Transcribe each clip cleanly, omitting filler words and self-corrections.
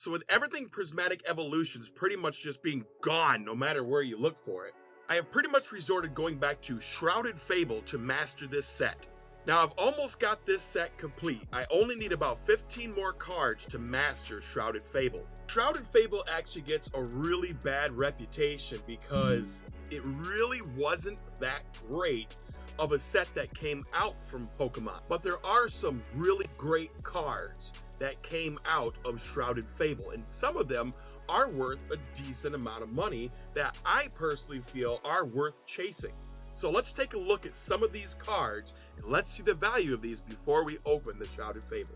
So with everything Prismatic Evolutions pretty much just being gone no matter where you look for it, I have pretty much resorted going back to Shrouded Fable to master this set. Now I've almost got this set complete. I only need about 15 more cards to master Shrouded Fable. Shrouded Fable actually gets a really bad reputation because it really wasn't that great of a set that came out from Pokemon. But there are some really great cards that came out of Shrouded Fable, and some of them are worth a decent amount of money that I personally feel are worth chasing. So let's take a look at some of these cards and let's see the value of these before we open the Shrouded Fable.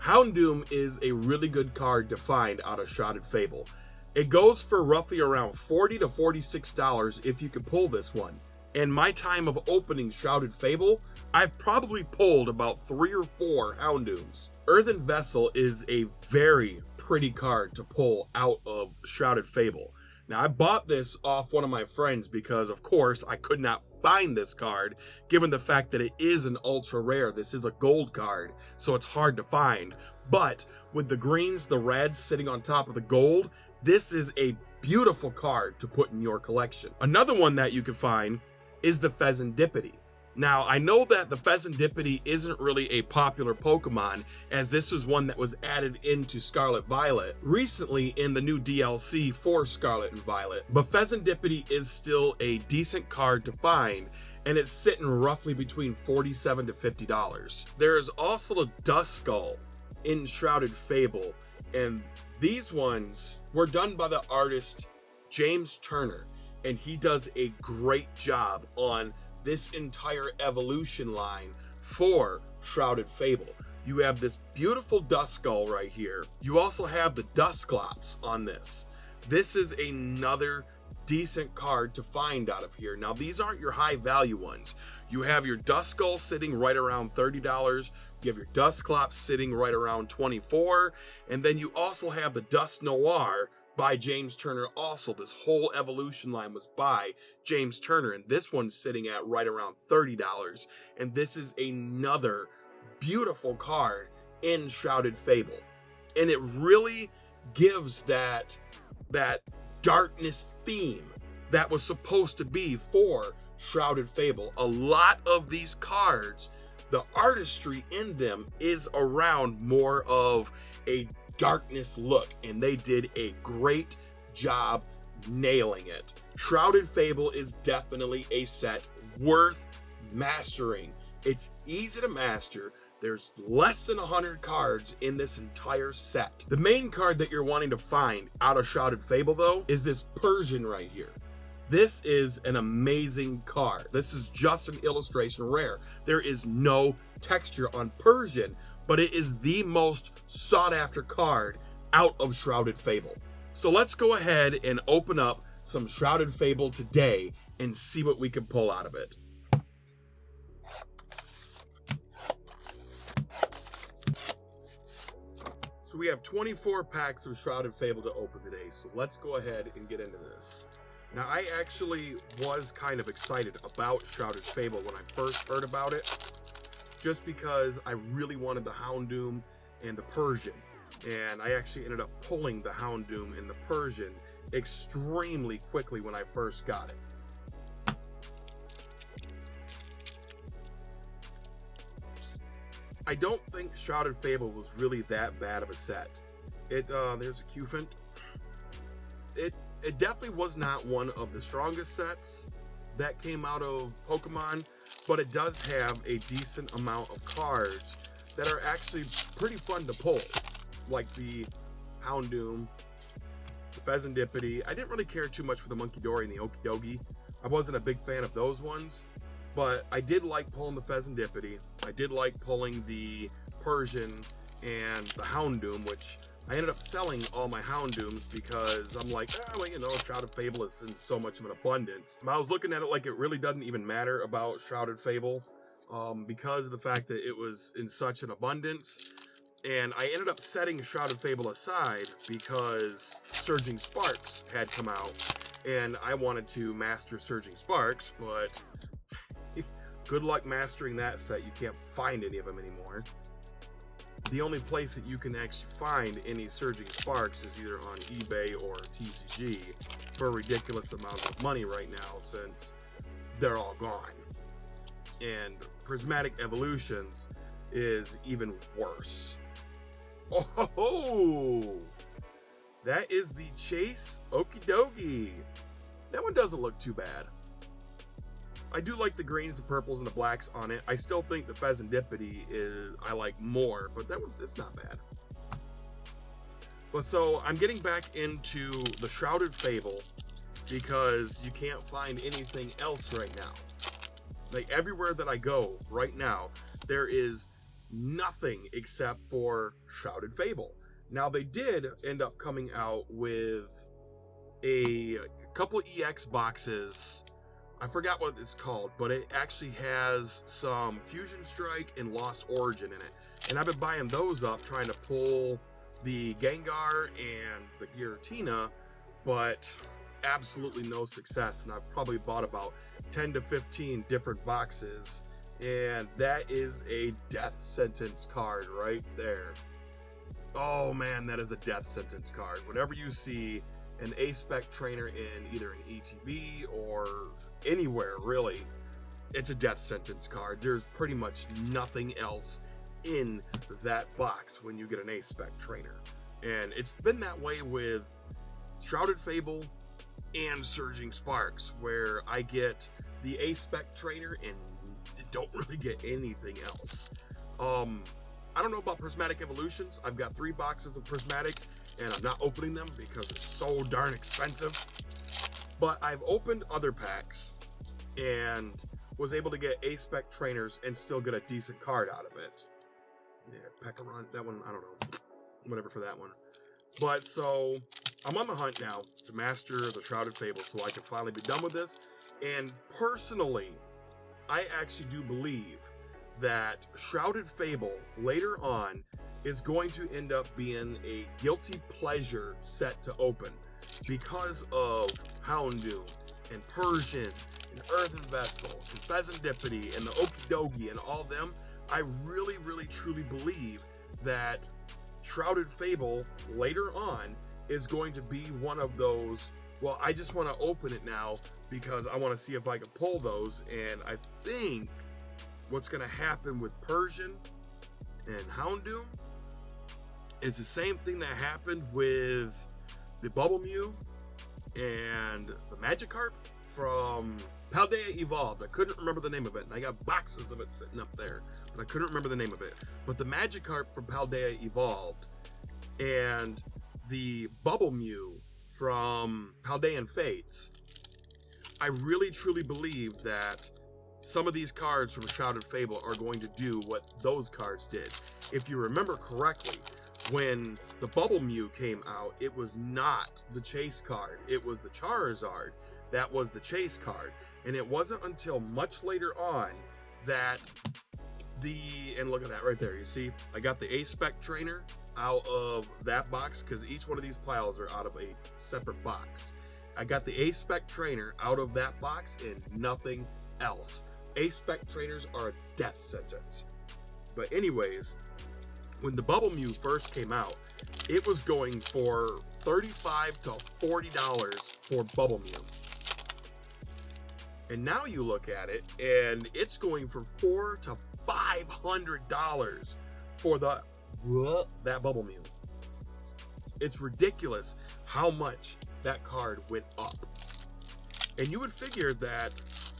Houndoom is a really good card to find out of Shrouded Fable. It goes for roughly around $40 to $46 if you can pull this one. In my time of opening Shrouded Fable, I've probably pulled about 3 or 4 Houndooms. Earthen Vessel is a very pretty card to pull out of Shrouded Fable. Now, I bought this off one of my friends because, of course, I could not find this card, given the fact that it is an ultra rare. This is a gold card, so it's hard to find. But with the greens, the reds sitting on top of the gold, this is a beautiful card to put in your collection. Another one that you can find is the Pheasantipity. Now, I know that the Pheasantipity isn't really a popular Pokemon, as this was one that was added into Scarlet Violet recently in the new DLC for Scarlet and Violet, but Pheasantipity is still a decent card to find, and it's sitting roughly between $47 to $50. There is also a Duskull in Shrouded Fable, and these ones were done by the artist James Turner, and he does a great job on this entire evolution line for Shrouded Fable. You have this beautiful Duskull right here. You also have the Dusclops on this. This is another decent card to find out of here. Now, these aren't your high value ones. You have your Duskull sitting right around $30. You have your Dusclops sitting right around $24. And then you also have the Dust Noir by James Turner. Also, this whole evolution line was by James Turner, and this one's sitting at right around $30. And this is another beautiful card in Shrouded Fable, and it really gives that darkness theme that was supposed to be for Shrouded Fable. A lot of these cards, the artistry in them is around more of a darkness look, and they did a great job nailing it. Shrouded Fable is definitely a set worth mastering. It's easy to master. There's less than 100 cards in this entire set. The main card that you're wanting to find out of Shrouded Fable, though, is this Persian right here. This is an amazing card. This is just an illustration rare. There is no texture on Persian, but it is the most sought after card out of Shrouded Fable. So let's go ahead and open up some Shrouded Fable today and see what we can pull out of it. So we have 24 packs of Shrouded Fable to open today, so let's go ahead and get into this. Now, I actually was kind of excited about Shrouded Fable when I first heard about it, just because I really wanted the Houndoom and the Persian. And I actually ended up pulling the Houndoom and the Persian extremely quickly when I first got it. I don't think Shrouded Fable was really that bad of a set. There's a Cufant. It definitely was not one of the strongest sets that came out of Pokemon, but it does have a decent amount of cards that are actually pretty fun to pull, like the Houndoom, the Pheasantipity. I didn't really care too much for the Monkey Dory and the Okidogi. I wasn't a big fan of those ones, but I did like pulling the Pheasantipity. I did like pulling the Persian and the Houndoom, which I ended up selling all my Houndooms because I'm like, Shrouded Fable is in so much of an abundance. I was looking at it like it really doesn't even matter about Shrouded Fable because of the fact that it was in such an abundance. And I ended up setting Shrouded Fable aside because Surging Sparks had come out, and I wanted to master Surging Sparks, but Good luck mastering that set. You can't find any of them anymore. The only place that you can actually find any Surging Sparks is either on eBay or TCG for ridiculous amounts of money right now, since they're all gone. And Prismatic Evolutions is even worse. Oh, that is the Chase Okie Dokie. That one doesn't look too bad. I do like the greens, the purples, and the blacks on it. I still think the Pheasantipity I like more, but that one is not bad. But so I'm getting back into the Shrouded Fable because you can't find anything else right now. Like everywhere that I go right now, there is nothing except for Shrouded Fable. Now they did end up coming out with a couple EX boxes. I forgot what it's called, but it actually has some Fusion Strike and Lost Origin in it. And I've been buying those up, trying to pull the Gengar and the Giratina, but absolutely no success. And I've probably bought about 10 to 15 different boxes, and that is a death sentence card right there. Oh man, that is a death sentence card. Whenever you see an A-Spec trainer in either an ETB or anywhere really, it's a death sentence card. There's pretty much nothing else in that box when you get an A-Spec trainer. And it's been that way with Shrouded Fable and Surging Sparks, where I get the A-Spec trainer and don't really get anything else. I don't know about Prismatic Evolutions. I've got 3 boxes of Prismatic, and I'm not opening them because they're so darn expensive. But I've opened other packs and was able to get A-Spec trainers and still get a decent card out of it. Yeah, Pekaron, that one, I don't know. Whatever for that one. But so, I'm on the hunt now to master the Shrouded Fable so I can finally be done with this. And personally, I actually do believe that Shrouded Fable later on is going to end up being a guilty pleasure set to open because of Houndoom and Persian and Earthen Vessel and Pheasantipity and the Okie Dokie and all them. I really, really, truly believe that Shrouded Fable later on is going to be one of those, well, I just want to open it now because I want to see if I can pull those. And I think what's going to happen with Persian and Houndoom is the same thing that happened with the Bubble Mew and the Magikarp from Paldea Evolved. I couldn't remember the name of it, and I got boxes of it sitting up there, but I couldn't remember the name of it. But the Magikarp from Paldea Evolved and the Bubble Mew from Paldean Fates, I really truly believe that some of these cards from Shrouded Fable are going to do what those cards did. If you remember correctly, when the Bubble Mew came out, it was not the chase card. It was the Charizard that was the chase card. And it wasn't until much later on that and look at that right there. You see, I got the A-Spec trainer out of that box because each one of these piles are out of a separate box. I got the A-Spec trainer out of that box and nothing else. A-Spec trainers are a death sentence. But anyways, when the Bubble Mew first came out, it was going for $35 to $40 for Bubble Mew. And now you look at it, and it's going for $400 to $500 for that Bubble Mew. It's ridiculous how much that card went up. And you would figure that,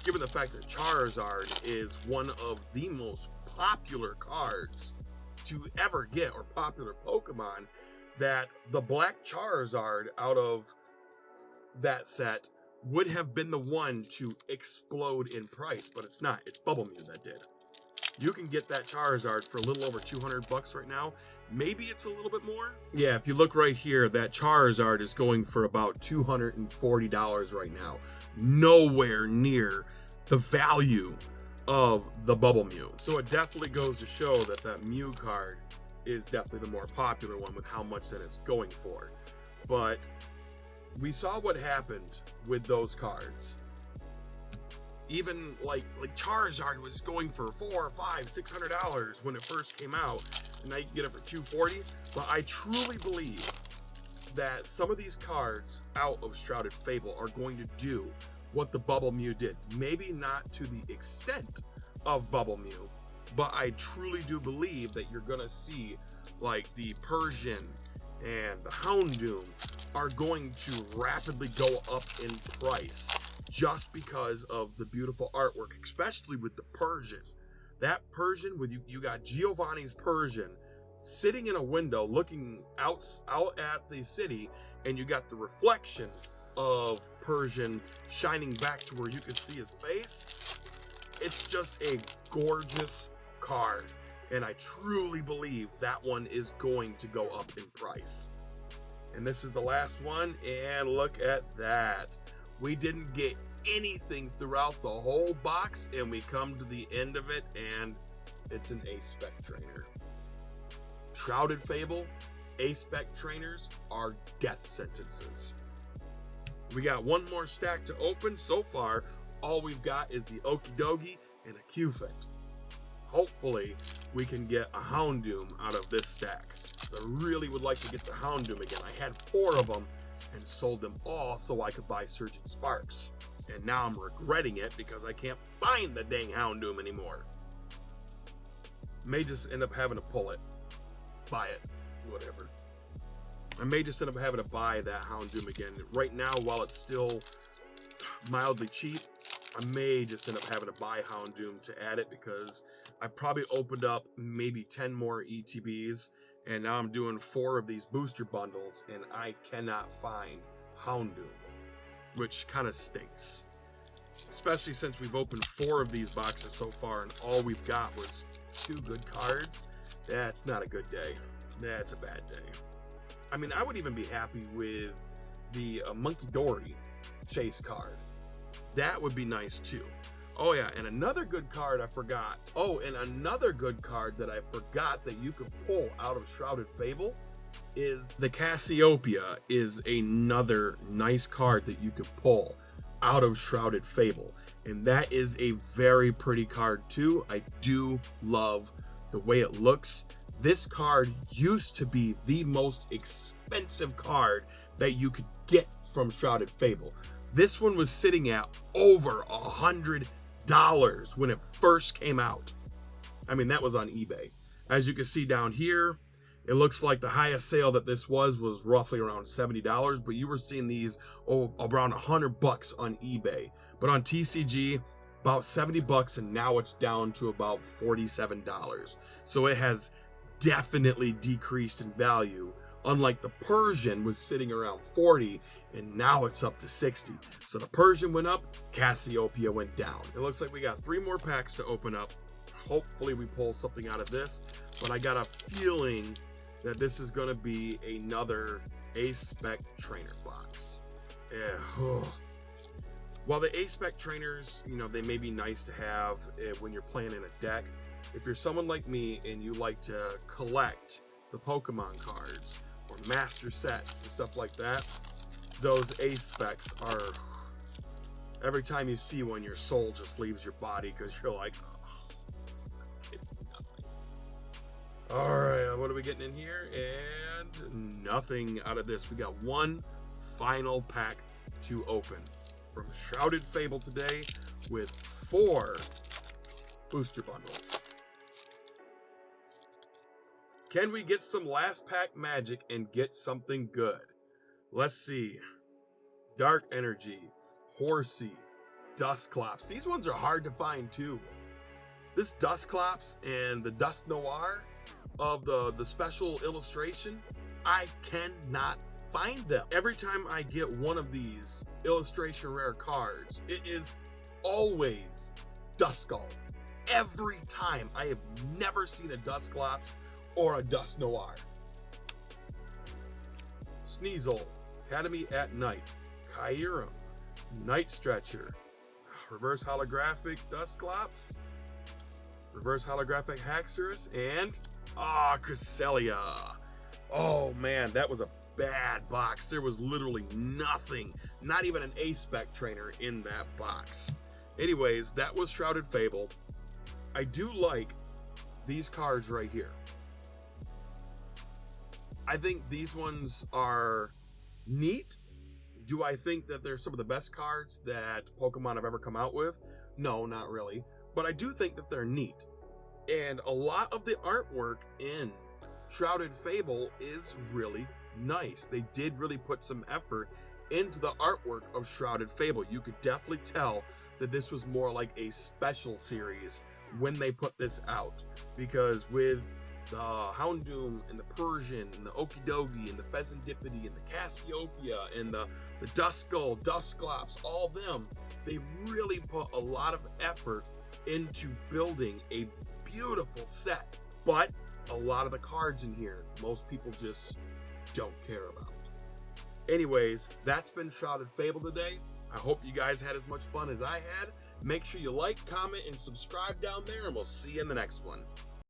given the fact that Charizard is one of the most popular cards to ever get, or popular Pokemon, that the Black Charizard out of that set would have been the one to explode in price, but it's not. It's Bubble Mew that did. You can get that Charizard for a little over $200 right now. Maybe it's a little bit more. Yeah, if you look right here, that Charizard is going for about $240 right now. Nowhere near the value of the Bubble Mew. So it definitely goes to show that that Mew card is definitely the more popular one with how much that it's going for. But we saw what happened with those cards. Even like Charizard was going for $400, $500, $600 when it first came out, and now you can get it for $240. But I truly believe that some of these cards out of Shrouded Fable are going to do what the Bubble Mew did. Maybe not to the extent of Bubble Mew, but I truly do believe that you're gonna see like the Persian and the Houndoom are going to rapidly go up in price just because of the beautiful artwork, especially with the Persian. That Persian, with you got Giovanni's Persian sitting in a window looking out at the city, and you got the reflection of Persian shining back to where you can see his face. It's just a gorgeous card, and I truly believe that one is going to go up in price. And this is the last one, and look at that. We didn't get anything throughout the whole box, and we come to the end of it, and it's an A-Spec trainer. Shrouded Fable, A-Spec trainers are death sentences. We got one more stack to open. So far, all we've got is the Okidogi and a Cufant. Hopefully, we can get a Houndoom out of this stack. I really would like to get the Houndoom again. I had 4 of them and sold them all so I could buy Surging Sparks. And now I'm regretting it because I can't find the dang Houndoom anymore. May just end up having to pull it. Buy it. Whatever. I may just end up having to buy that Houndoom again. Right now, while it's still mildly cheap, I may just end up having to buy Houndoom to add it because I've probably opened up maybe 10 more ETBs, and now I'm doing 4 of these booster bundles, and I cannot find Houndoom, which kind of stinks. Especially since we've opened 4 of these boxes so far, and all we've got was 2 good cards. That's not a good day. That's a bad day. I mean, I would even be happy with the Monkey Dory chase card. That would be nice too. Oh yeah, and another good card I forgot. Oh, and another good card that I forgot that you could pull out of Shrouded Fable is the Cassiopeia. Is another nice card that you could pull out of Shrouded Fable. And that is a very pretty card too. I do love the way it looks. This card used to be the most expensive card that you could get from Shrouded Fable. This one was sitting at over $100 when it first came out. I mean, that was on eBay. As you can see down here, it looks like the highest sale that this was roughly around $70, but you were seeing these around $100 on eBay. But on TCG, about $70, and now it's down to about $47. So it has definitely decreased in value. Unlike the Persian was sitting around 40, and now it's up to 60. So the Persian went up, Cassiopeia went down. It looks like we got 3 more packs to open up. Hopefully we pull something out of this, but I got a feeling that this is going to be another A-Spec trainer box. While the A-Spec trainers, you know, they may be nice to have when you're playing in a deck, if you're someone like me and you like to collect the Pokemon cards or master sets and stuff like that, those A-Specs are, every time you see one, your soul just leaves your body because you're like, oh, I'm getting nothing. All right, what are we getting in here? And nothing out of this. We got one final pack to open from Shrouded Fable today with 4 booster bundles. Can we get some last pack magic and get something good? Let's see. Dark Energy, Horsey, Dusclops. These ones are hard to find too. This Dusclops and the Dust Noir of the special illustration, I cannot find them. Every time I get one of these illustration rare cards, it is always Duskull. Every time. I have never seen a Dusclops or a Dust Noir. Sneasel, Academy at Night, Kyurem, Night Stretcher, Reverse Holographic Dusclops, Reverse Holographic Haxorus, and Cresselia. Oh man, that was a bad box. There was literally nothing, not even an A-Spec trainer in that box. Anyways, that was Shrouded Fable. I do like these cards right here. I think these ones are neat. Do I think that they're some of the best cards that Pokemon have ever come out with? No, not really. But I do think that they're neat. And a lot of the artwork in Shrouded Fable is really nice. They did really put some effort into the artwork of Shrouded Fable. You could definitely tell that this was more like a special series when they put this out. Because with the Houndoom and the Persian and the Okidogi and the Pheasantipity and the Cassiopeia and the Duskull, Dusclops, all them, they really put a lot of effort into building a beautiful set. But a lot of the cards in here, most people just don't care about. Anyways, that's been Shrouded Fable today. I hope you guys had as much fun as I had. Make sure you like, comment, and subscribe down there, and we'll see you in the next one.